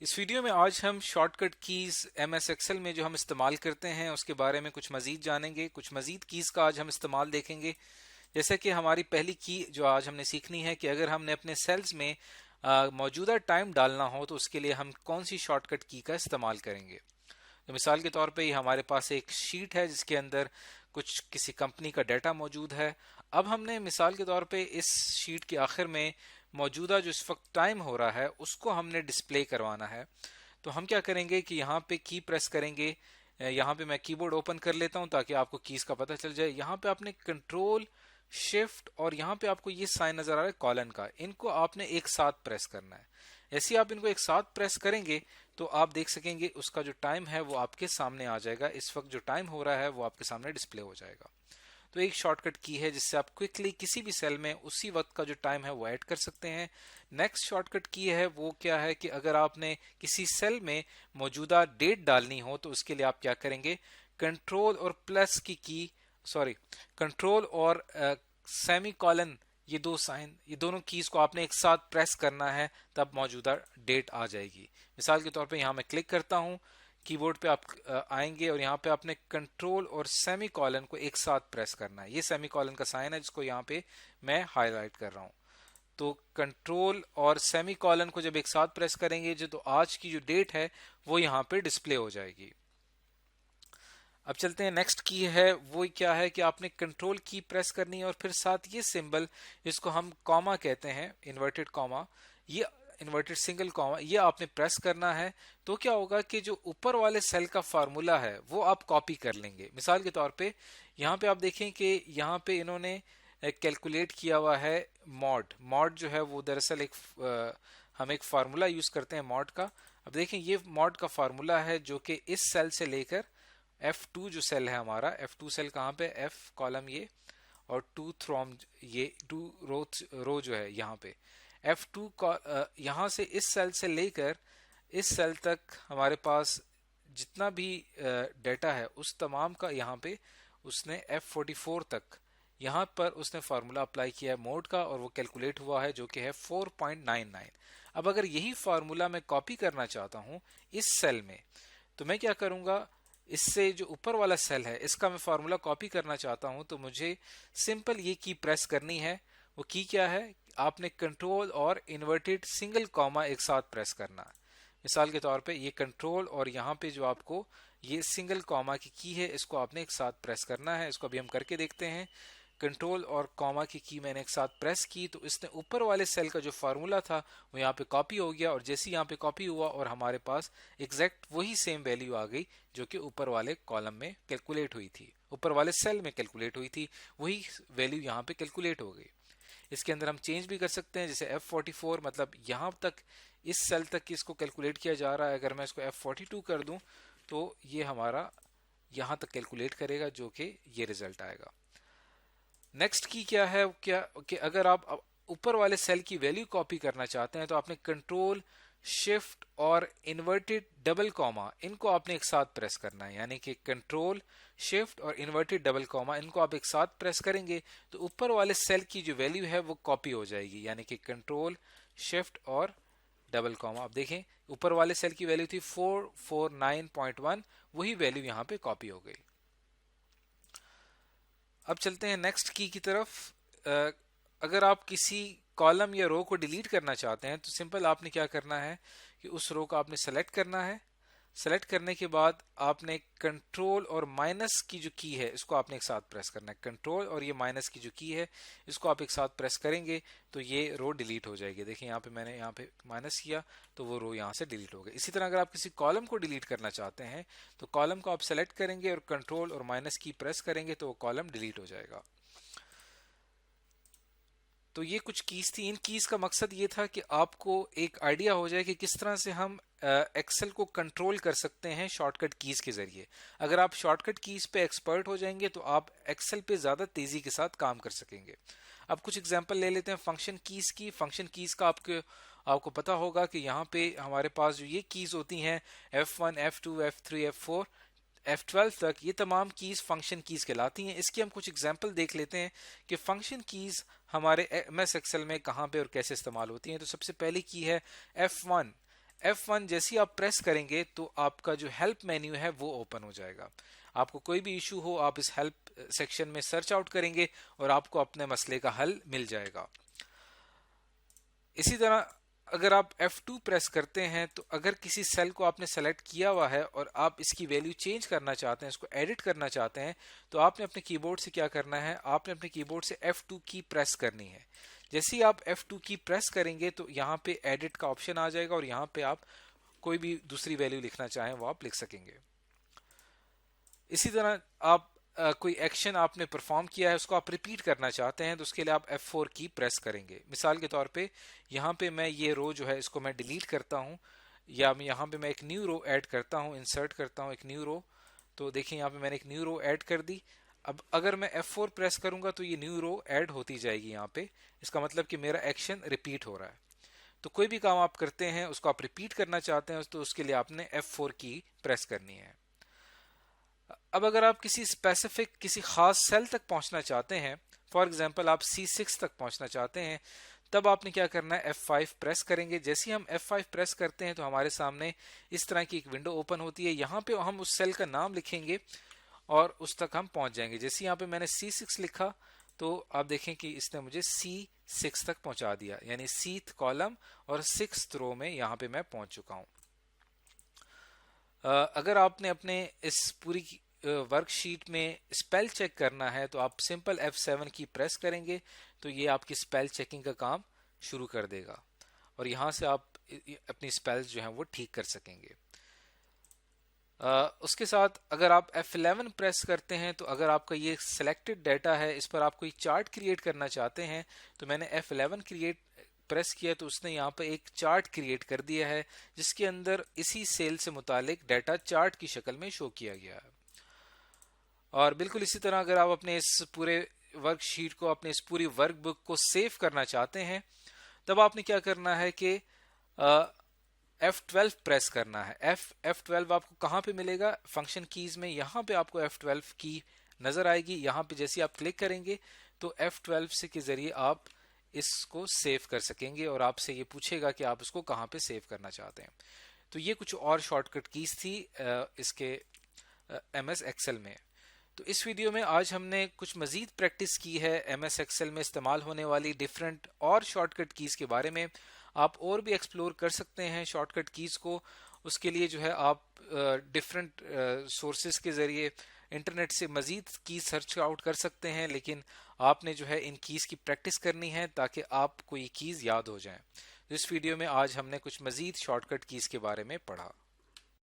इस वीडियो में आज हम शॉर्टकट कीज MS एक्सेल में जो हम इस्तेमाल करते हैं उसके बारे में कुछ मजीद जानेंगे। कुछ मजीद कीज का आज हम इस्तेमाल देखेंगे। जैसे कि हमारी पहली की जो आज हमने सीखनी है कि अगर हमने अपने सेल्स में मौजूदा टाइम डालना हो तो उसके लिए हम कौन सी शॉर्टकट की का इस्तेमाल करेंगे। तो मिसाल के तौर पे ही हमारे पास एक शीट है जिसके अंदर कुछ किसी कंपनी का डाटा मौजूद है। अब हमने मिसाल के तौर पे इस शीट के आखिर में मौजूदा जो इस वक्त टाइम हो रहा है उसको हमने डिस्प्ले करवाना है। तो हम क्या करेंगे कि यहाँ पे की प्रेस करेंगे। यहाँ पे मैं कीबोर्ड ओपन कर लेता हूँ ताकि आपको कीज का पता चल जाए। यहाँ पे आपने कंट्रोल शिफ्ट और यहाँ पे आपको ये साइन नजर आ रहा है कॉलन का, इनको आपने एक साथ प्रेस करना है। ऐसे आप इनको एक साथ प्रेस करेंगे तो आप देख सकेंगे उसका जो टाइम है वो आपके सामने आ जाएगा। इस वक्त जो टाइम हो रहा है वो आपके सामने डिस्प्ले हो जाएगा। तो एक शॉर्टकट की है जिससे आप क्विकली किसी भी सेल में उसी वक्त का जो टाइम है वो ऐड कर सकते हैं। नेक्स्ट शॉर्टकट की है वो क्या है कि अगर आपने किसी सेल में मौजूदा डेट डालनी हो तो उसके लिए आप क्या करेंगे, कंट्रोल और प्लस की सॉरी कंट्रोल और सेमी कॉलन, ये दोनों कीज को आपने एक साथ प्रेस करना है, तब मौजूदा डेट आ जाएगी। मिसाल के तौर पे यहां मैं क्लिक करता हूं, कीबोर्ड पे आप आएंगे और यहाँ पे आपने कंट्रोल और सेमी कॉलन को एक साथ प्रेस करना है। ये सेमी कॉलन का साइन है जिसको यहाँ पे मैं हाईलाइट कर रहा हूँ। तो कंट्रोल और सेमी कॉलन को जब एक साथ प्रेस करेंगे जो तो आज की जो डेट है वो यहाँ पे डिस्प्ले हो जाएगी। अब चलते हैं, नेक्स्ट की है वो क्या है कि आपने कंट्रोल की प्रेस करनी है और फिर साथ ये सिंबल जिसको हम कॉमा कहते हैं, इन्वर्टेड कॉमा, ये इन्वर्टेड सिंगल कॉमा, ये आपने प्रेस करना है। तो क्या होगा कि जो ऊपर वाले सेल का फार्मूला है वो आप कॉपी कर लेंगे। मिसाल के तौर पे यहाँ पे आप देखें कि यहाँ पे इन्होंने कैलकुलेट किया हुआ है मॉड। मॉड जो है वो दरअसल हम एक फार्मूला यूज करते हैं मॉड का। अब देखें ये मॉड का फार्मूला है जो कि इस सेल से लेकर F2 जो सेल है हमारा, F2 सेल कहाँ पे, F कॉलम ये, और टू थ्रोम ये टू रो जो है यहाँ पे F2 यहाँ से इस सेल से लेकर इस सेल तक हमारे पास जितना भी डेटा है उस तमाम का यहाँ पे उसने F44 तक यहाँ पर उसने फार्मूला अप्लाई किया है मोड का और वो कैलकुलेट हुआ है जो कि है 4.99। अब अगर यही फार्मूला मैं कॉपी करना चाहता हूँ इस सेल में तो मैं क्या करूंगा, इससे जो ऊपर वाला सेल है इसका मैं फार्मूला कॉपी करना चाहता हूं तो मुझे सिंपल ये की प्रेस करनी है। वो की क्या है, आपने कंट्रोल और इन्वर्टेड सिंगल कॉमा एक साथ प्रेस करना है। मिसाल के तौर पे ये कंट्रोल और यहाँ पे जो आपको ये सिंगल कॉमा की है इसको आपने एक साथ प्रेस करना है। इसको अभी हम करके देखते हैं। कंट्रोल और कॉमा की मैंने एक साथ प्रेस की तो इसने ऊपर वाले सेल का जो फार्मूला था वो यहाँ पे कॉपी हो गया और जैसे यहाँ पे कॉपी हुआ और हमारे पास एग्जैक्ट वही सेम वैल्यू आ गई जो कि ऊपर वाले कॉलम में कैलकुलेट हुई थी, ऊपर वाले सेल में कैलकुलेट हुई थी, वही वैल्यू यहाँ पे कैलकुलेट हो गई। इसके अंदर हम चेंज भी कर सकते हैं, जैसे F44 मतलब यहाँ तक इस सेल तक इसको कैलकुलेट किया जा रहा है। अगर मैं इसको F42 कर दूं तो ये हमारा यहाँ तक कैलकुलेट करेगा जो कि ये रिजल्ट आएगा। नेक्स्ट की क्या है, क्या कि अगर आप ऊपर वाले सेल की वैल्यू कॉपी करना चाहते हैं तो आपने कंट्रोल शिफ्ट और इन्वर्टेड डबल कॉमा इनको आपने एक साथ प्रेस करना है। यानी कि कंट्रोल शिफ्ट और इन्वर्टेड डबल कॉमा इनको आप एक साथ प्रेस करेंगे तो ऊपर वाले सेल की जो वैल्यू है वो कॉपी हो जाएगी। यानी कि कंट्रोल शिफ्ट और डबल कॉमा, आप देखें ऊपर वाले सेल की वैल्यू थी 449.1, वही वैल्यू यहाँ पे कॉपी हो गई। अब चलते हैं नेक्स्ट की तरफ। अगर आप किसी कॉलम या रो को डिलीट करना चाहते हैं तो सिंपल आपने क्या करना है कि उस रो को आपने सेलेक्ट करना है। सेलेक्ट करने के बाद आपने कंट्रोल और माइनस की जो की है इसको आपने एक साथ प्रेस करना है। कंट्रोल और ये माइनस की जो की है इसको आप एक साथ प्रेस करेंगे तो ये रो डिलीट हो जाएगी। देखिए यहाँ पे मैंने यहाँ पे माइनस किया तो वो रो यहाँ से डिलीट हो गई। इसी तरह अगर आप किसी कॉलम को डिलीट करना चाहते हैं तो कॉलम को आप सेलेक्ट करेंगे और कंट्रोल और माइनस की प्रेस करेंगे तो वो कॉलम डिलीट हो जाएगा। तो ये कुछ कीज थी। इन कीज का मकसद ये था कि आपको एक आइडिया हो जाए कि किस तरह से हम एक्सेल को कंट्रोल कर सकते हैं शॉर्टकट कीज के जरिए। अगर आप शॉर्टकट कीज पे एक्सपर्ट हो जाएंगे तो आप एक्सेल पे ज्यादा तेजी के साथ काम कर सकेंगे। अब कुछ एग्जांपल ले लेते हैं फंक्शन कीज की। फंक्शन कीज का आपको पता होगा कि यहाँ पे हमारे पास जो ये कीज होती हैं F1 F2 F3 F4 F12 तक, ये तमाम कीज फंक्शन कीज कहलाती हैं। इसकी हम कुछ एग्जांपल देख लेते हैं कि फंक्शन कीज हमारे MS एक्सेल में कहाँ पे और कैसे इस्तेमाल होती हैं। तो सबसे पहली की है F1। F1 जैसे ही आप प्रेस करेंगे तो आपका जो हेल्प मेन्यू है वो ओपन हो जाएगा। आपको कोई भी इशू हो आप इस हेल्प सेक्शन में सर्च आउट करेंगे और आपको अपने मसले का हल मिल जाएगा। इसी तरह अगर आप F2 प्रेस करते हैं तो अगर किसी सेल को आपने सेलेक्ट किया हुआ है और आप इसकी वैल्यू चेंज करना चाहते हैं, इसको एडिट करना चाहते हैं, तो आपने अपने कीबोर्ड से क्या करना है, आपने अपने कीबोर्ड से F2 की प्रेस करनी है। जैसे ही आप F2 की प्रेस करेंगे तो यहाँ पे एडिट का ऑप्शन आ जाएगा और यहाँ पे आप कोई भी दूसरी वैल्यू लिखना चाहें वो आप लिख सकेंगे। इसी तरह आप कोई एक्शन आपने परफॉर्म किया है उसको आप रिपीट करना चाहते हैं तो उसके लिए आप F4 की प्रेस करेंगे। मिसाल के तौर पे यहाँ पे मैं ये रो जो है इसको मैं डिलीट करता हूँ, या मैं यहाँ पे मैं एक न्यू रो ऐड करता हूँ, इंसर्ट करता हूँ एक न्यू रो। तो देखिए यहाँ पे मैंने एक न्यू रो ऐड कर दी। अब अगर मैं F4 प्रेस करूंगा तो ये न्यू रो ऐड होती जाएगी यहाँ पे, इसका मतलब कि मेरा एक्शन रिपीट हो रहा है। तो कोई भी काम आप करते हैं उसको आप रिपीट करना चाहते हैं तो उसके लिए आपने F4 की प्रेस करनी है। अब अगर आप किसी स्पेसिफिक किसी खास सेल तक पहुंचना चाहते हैं, फॉर एग्जांपल आप C6 तक पहुंचना चाहते हैं, तब आपने क्या करना है, F5 प्रेस करेंगे। जैसे ही हम F5 प्रेस करते हैं तो हमारे सामने इस तरह की एक विंडो ओपन होती है। यहाँ पे हम उस सेल का नाम लिखेंगे और उस तक हम पहुंच जाएंगे। जैसे यहाँ पे मैंने C6 लिखा तो आप देखें कि इसने मुझे C6 तक पहुंचा दिया, यानी 6th कॉलम और 6th रो में यहाँ पे मैं पहुंच चुका हूँ। अगर आपने अपने इस पूरी वर्कशीट में स्पेल चेक करना है तो आप सिंपल F7 की प्रेस करेंगे तो ये आपकी स्पेल चेकिंग का काम शुरू कर देगा और यहाँ से आप अपनी स्पेल्स जो हैं वो ठीक कर सकेंगे। उसके साथ अगर आप F11 प्रेस करते हैं तो अगर आपका ये सिलेक्टेड डाटा है इस पर आप कोई चार्ट क्रिएट करना चाहते हैं तो मैंने F11 प्रेस किया तो उसने यहाँ पर एक चार्ट क्रिएट कर दिया है जिसके अंदर इसी सेल से मुतालिक डाटा चार्ट की शक्ल में शो किया गया है। और बिल्कुल इसी तरह अगर आप अपने इस पूरे वर्कशीट को, अपने इस पूरी वर्कबुक को सेव करना चाहते हैं तब आपने क्या करना है कि F12 प्रेस करना है। F12 आपको कहाँ पे मिलेगा, फंक्शन कीज में यहाँ पे आपको F12 की नजर आएगी। यहाँ पे जैसे आप क्लिक करेंगे तो F12 से के जरिए आप इसको सेव कर सकेंगे और आपसे ये पूछेगा कि आप इसको कहाँ पे सेव करना चाहते हैं। तो ये कुछ और शॉर्टकट कीज थी इसके MS एक्सेल में। तो इस वीडियो में आज हमने कुछ मजीद प्रैक्टिस की है MS एक्सेल में इस्तेमाल होने वाली डिफरेंट और शॉर्टकट कीज के बारे में। आप और भी एक्सप्लोर कर सकते हैं शॉर्टकट कीज को। उसके लिए जो है आप डिफरेंट सोर्सेज के जरिए इंटरनेट से मजीद कीज सर्च आउट कर सकते हैं, लेकिन आपने जो है इन कीज की प्रैक्टिस करनी है ताकि आप कोई कीज याद हो जाए। तो इस वीडियो में आज हमने कुछ मजीद शॉर्टकट कीज के बारे में पढ़ा।